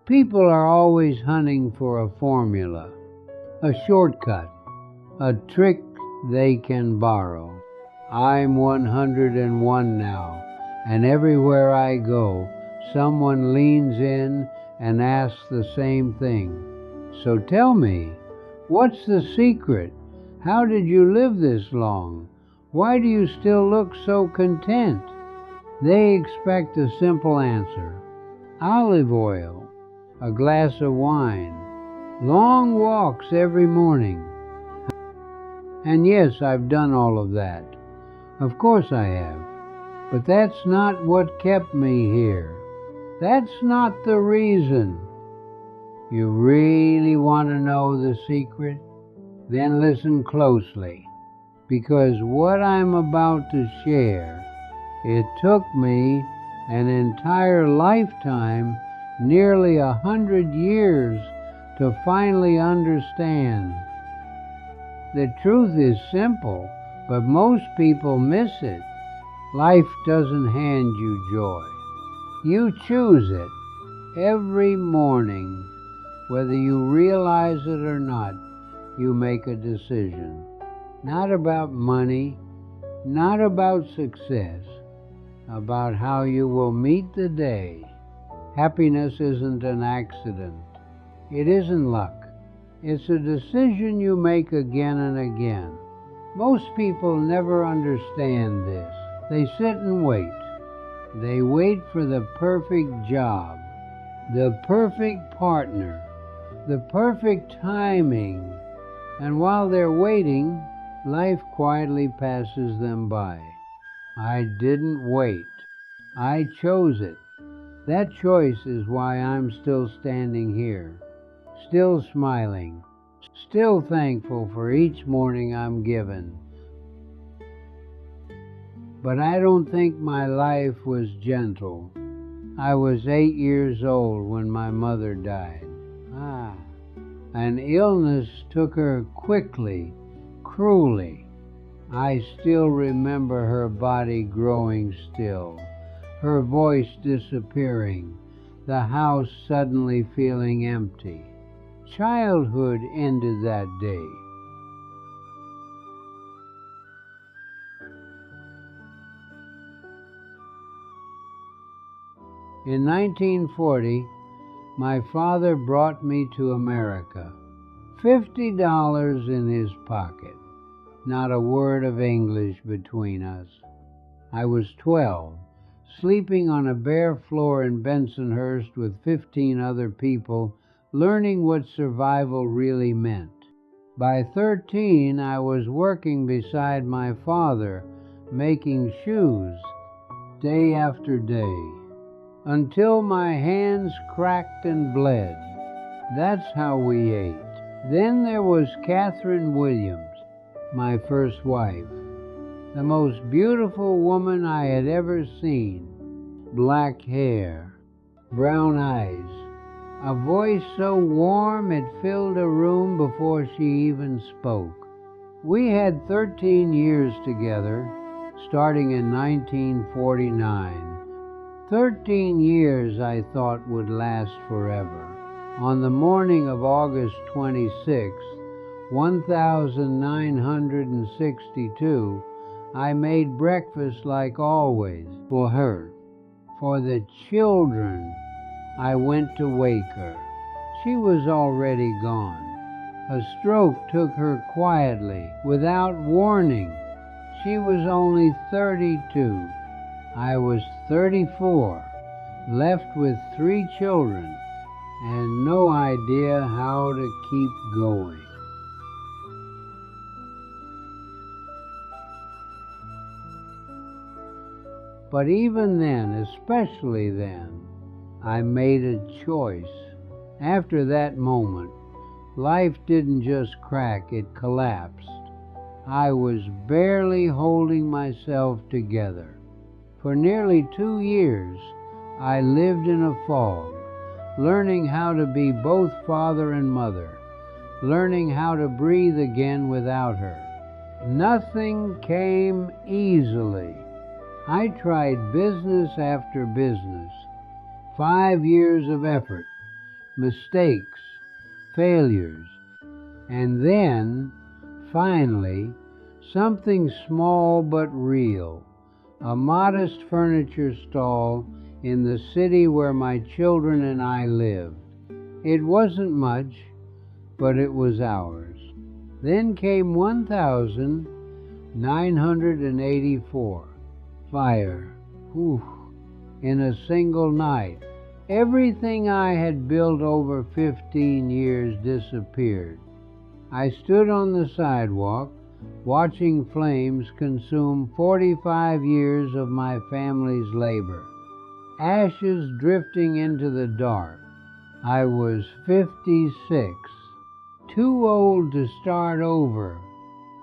People are always hunting for a formula, a shortcut, a trick they can borrow. I'm 101 now, and everywhere I go, someone leans in and asks the same thing. So tell me, what's the secret? How did you live this long? Why do you still look so content? They expect a simple answer. Olive oil, a glass of wine, long walks every morning. And yes, I've done all of that. Of course I have. But that's not what kept me here. That's not the reason. You really want to know the secret? Then listen closely, because what I'm about to share, it took me an entire lifetime, nearly 100 years, to finally understand. The truth is simple, but most people miss it. Life doesn't hand you joy. You choose it every morning. Whether you realize it or not, you make a decision. Not about money, not about success, about how you will meet the day. Happiness isn't an accident. It isn't luck. It's a decision you make again and again. Most people never understand this. They sit and wait. They wait for the perfect job, the perfect partner, the perfect timing. And while they're waiting, life quietly passes them by. I didn't wait. I chose it. That choice is why I'm still standing here, still smiling, still thankful for each morning I'm given. But I don't think my life was gentle. I was 8 years old when my mother died. An illness took her quickly, cruelly. I still remember her body growing still, her voice disappearing, the house suddenly feeling empty. Childhood ended that day. In 1940, my father brought me to America. $50 in his pocket. Not a word of English between us. I was 12, sleeping on a bare floor in Bensonhurst with 15 other people, learning what survival really meant. By 13, I was working beside my father, making shoes, day after day, until my hands cracked and bled. That's how we ate. Then there was Catherine Williams, my first wife, the most beautiful woman I had ever seen. Black hair, brown eyes, a voice so warm it filled a room before she even spoke. We had 13 years together, starting in 1949. 13 years I thought would last forever. On the morning of August 26, 1962, I made breakfast like always for her. For the children, I went to wake her. She was already gone. A stroke took her quietly, without warning. She was only 32. I was 34, left with 3 children, and no idea how to keep going. But even then, especially then, I made a choice. After that moment, life didn't just crack, it collapsed. I was barely holding myself together. For nearly 2 years, I lived in a fog, learning how to be both father and mother, learning how to breathe again without her. Nothing came easily. I tried business after business. 5 years of effort, mistakes, failures, and then, finally, something small but real, a modest furniture stall in the city where my children and I lived. It wasn't much, but it was ours. Then came 1984. Fire. Whew. In a single night. Everything I had built over 15 years disappeared. I stood on the sidewalk, watching flames consume 45 years of my family's labor. Ashes drifting into the dark. I was 56, too old to start over,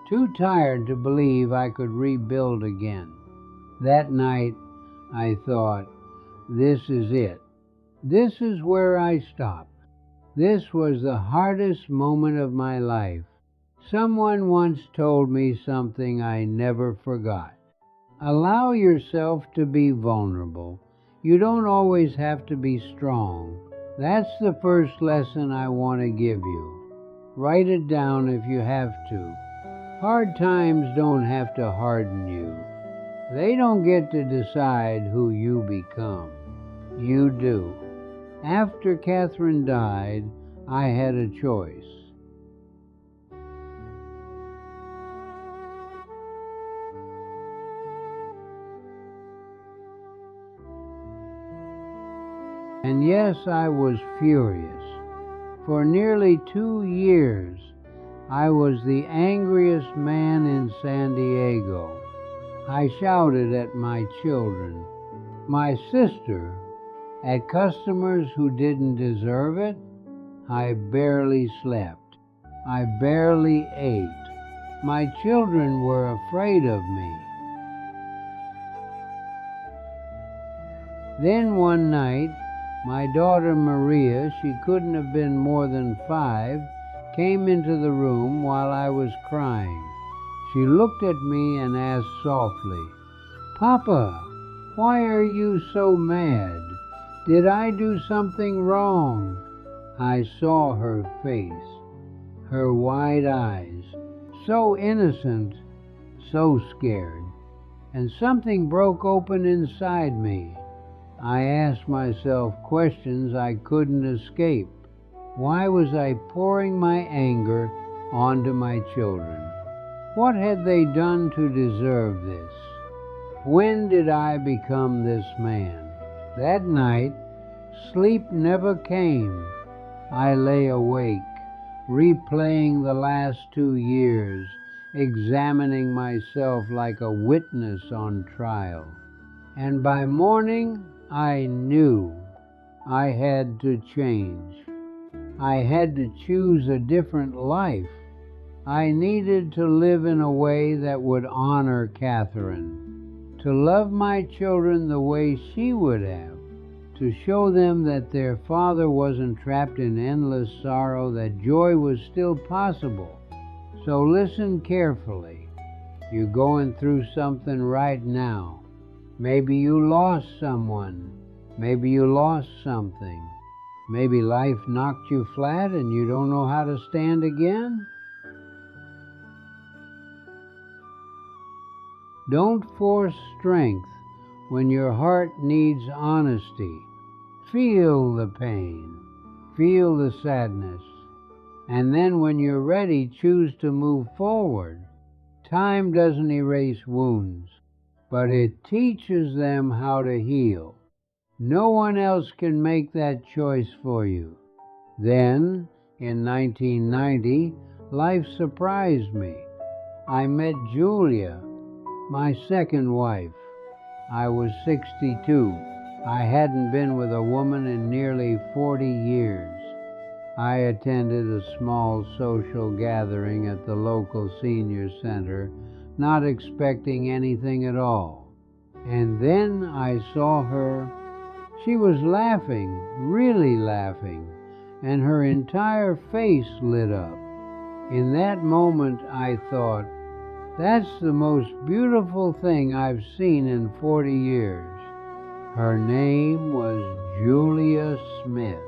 too tired to believe I could rebuild again. That night, I thought, this is it. This is where I stop. This was the hardest moment of my life. Someone once told me something I never forgot. Allow yourself to be vulnerable. You don't always have to be strong. That's the first lesson I want to give you. Write it down if you have to. Hard times don't have to harden you. They don't get to decide who you become. You do. After Catherine died, I had a choice. And yes, I was furious. For nearly 2 years, I was the angriest man in San Diego. I shouted at my children, my sister, at customers who didn't deserve it. I barely slept. I barely ate. My children were afraid of me. Then one night, my daughter Maria, she couldn't have been more than 5, came into the room while I was crying. She looked at me and asked softly, "Papa, why are you so mad? Did I do something wrong?" I saw her face, her wide eyes, so innocent, so scared, and something broke open inside me. I asked myself questions I couldn't escape. Why was I pouring my anger onto my children? What had they done to deserve this? When did I become this man? That night, sleep never came. I lay awake, replaying the last 2 years, examining myself like a witness on trial. And by morning, I knew I had to change. I had to choose a different life. I needed to live in a way that would honor Catherine, to love my children the way she would have, to show them that their father wasn't trapped in endless sorrow, that joy was still possible. So listen carefully. You're going through something right now. Maybe you lost someone. Maybe you lost something. Maybe life knocked you flat and you don't know how to stand again. Don't force strength when your heart needs honesty. Feel the pain. Feel the sadness. And then when you're ready, choose to move forward. Time doesn't erase wounds, but it teaches them how to heal. No one else can make that choice for you. Then, in 1990, life surprised me. I met Julia, my second wife. I was 62. I hadn't been with a woman in nearly 40 years. I attended a small social gathering at the local senior center, not expecting anything at all. And then I saw her. She was laughing, really laughing, and her entire face lit up. In that moment, I thought, that's the most beautiful thing I've seen in 40 years. Her name was Julia Smith.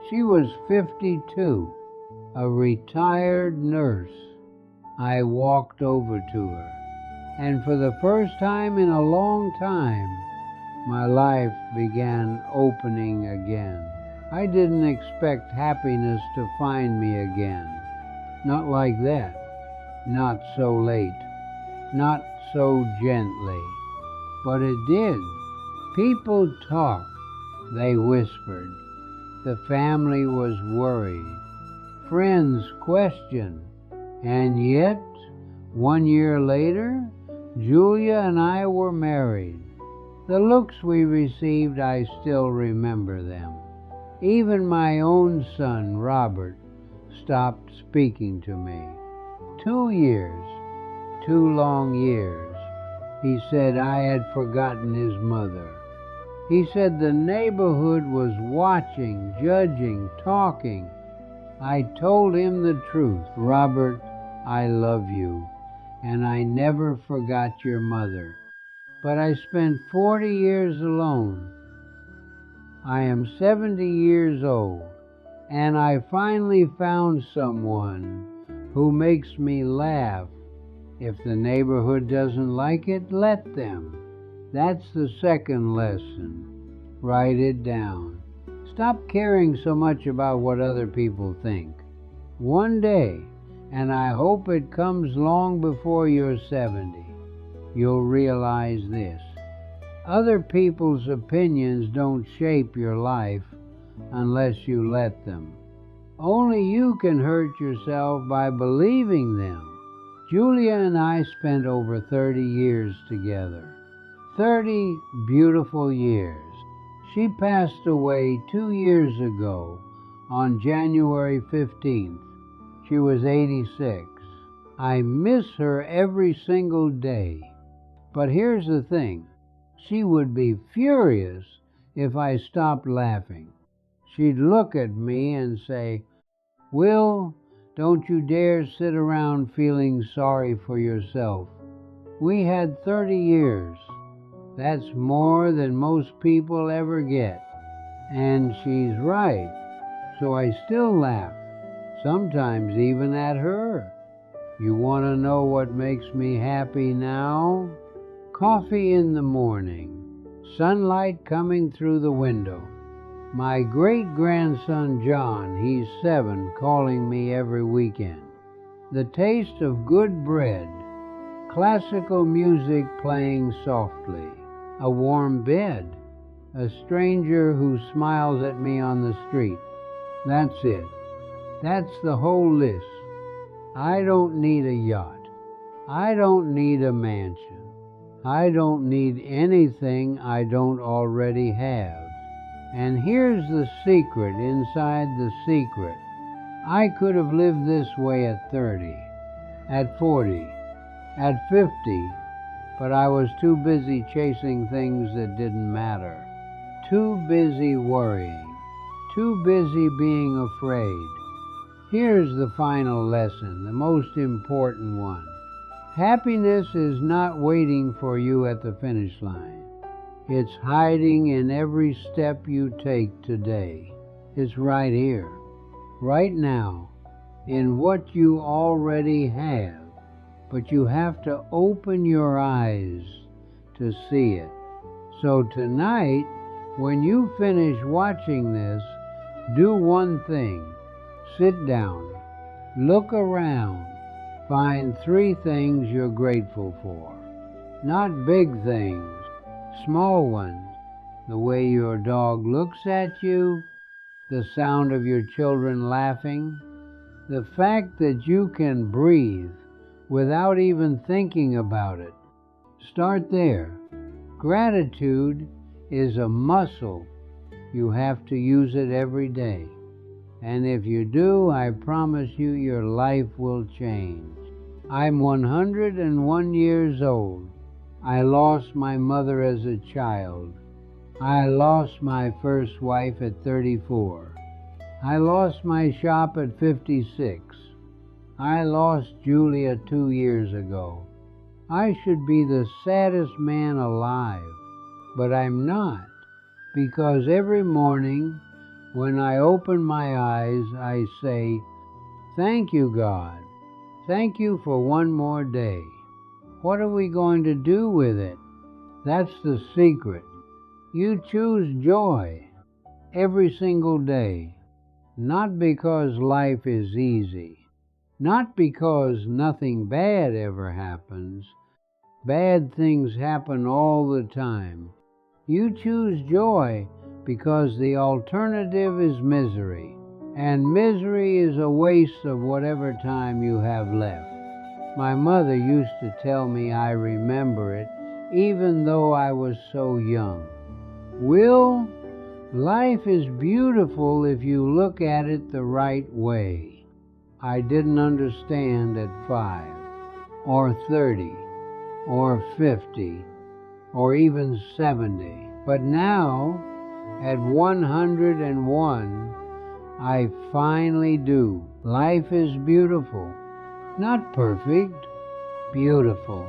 She was 52, a retired nurse. I walked over to her, and for the first time in a long time, my life began opening again. I didn't expect happiness to find me again. Not like that. Not so late. Not so gently. But it did. People talked. They whispered. The family was worried. Friends questioned. And yet, 1 year later, Julia and I were married. The looks we received, I still remember them. Even my own son, Robert, stopped speaking to me. 2 years, 2 long years. He said I had forgotten his mother. He said the neighborhood was watching, judging, talking. I told him the truth. Robert, I love you, and I never forgot your mother. But I spent 40 years alone. I am 70 years old, and I finally found someone who makes me laugh. If the neighborhood doesn't like it, let them. That's the second lesson. Write it down. Stop caring so much about what other people think. One day, and I hope it comes long before you're 70, you'll realize this. Other people's opinions don't shape your life unless you let them. Only you can hurt yourself by believing them. Julia and I spent over 30 years together. 30 beautiful years. She passed away 2 years ago on January 15th. She was 86. I miss her every single day. But here's the thing. She would be furious if I stopped laughing. She'd look at me and say, "Will, don't you dare sit around feeling sorry for yourself. We had 30 years. That's more than most people ever get." And she's right. So I still laugh, sometimes even at her. You want to know what makes me happy now? Coffee in the morning, sunlight coming through the window. My great-grandson John, he's 7, calling me every weekend. The taste of good bread, classical music playing softly, a warm bed, a stranger who smiles at me on the street. That's it. That's the whole list. I don't need a yacht. I don't need a mansion. I don't need anything I don't already have. And here's the secret inside the secret. I could have lived this way at 30, at 40, at 50, but I was too busy chasing things that didn't matter. Too busy worrying. Too busy being afraid. Here's the final lesson, the most important one. Happiness is not waiting for you at the finish line. It's hiding in every step you take today. It's right here, right now, in what you already have. But you have to open your eyes to see it. So tonight, when you finish watching this, do one thing. Sit down, look around, find 3 things you're grateful for. Not big things, small ones. The way your dog looks at you, the sound of your children laughing, the fact that you can breathe without even thinking about it. Start there. Gratitude is a muscle. You have to use it every day. And if you do, I promise you your life will change. I'm 101 years old. I lost my mother as a child. I lost my first wife at 34. I lost my shop at 56. I lost Julia 2 years ago. I should be the saddest man alive, but I'm not, because every morning When I open my eyes, I say, "Thank you, God. Thank you for one more day." What are we going to do with it? That's the secret. You choose joy every single day, not because life is easy, not because nothing bad ever happens. Bad things happen all the time. You choose joy because the alternative is misery, and misery is a waste of whatever time you have left. My mother used to tell me I remember it, even though I was so young. Will, life is beautiful if you look at it the right way. I didn't understand at 5, or 30, or 50, or even 70. But now, at 101, I finally do. Life is beautiful. Not perfect, beautiful.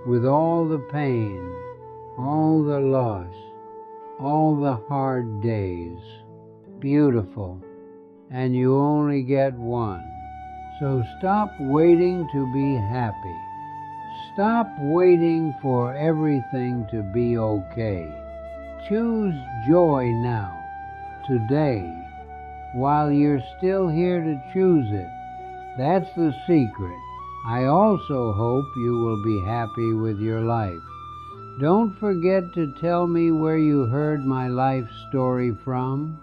With all the pain, all the loss, all the hard days. Beautiful. And you only get one. So stop waiting to be happy. Stop waiting for everything to be okay. Choose joy now, today, while you're still here to choose it. That's the secret. I also hope you will be happy with your life. Don't forget to tell me where you heard my life story from.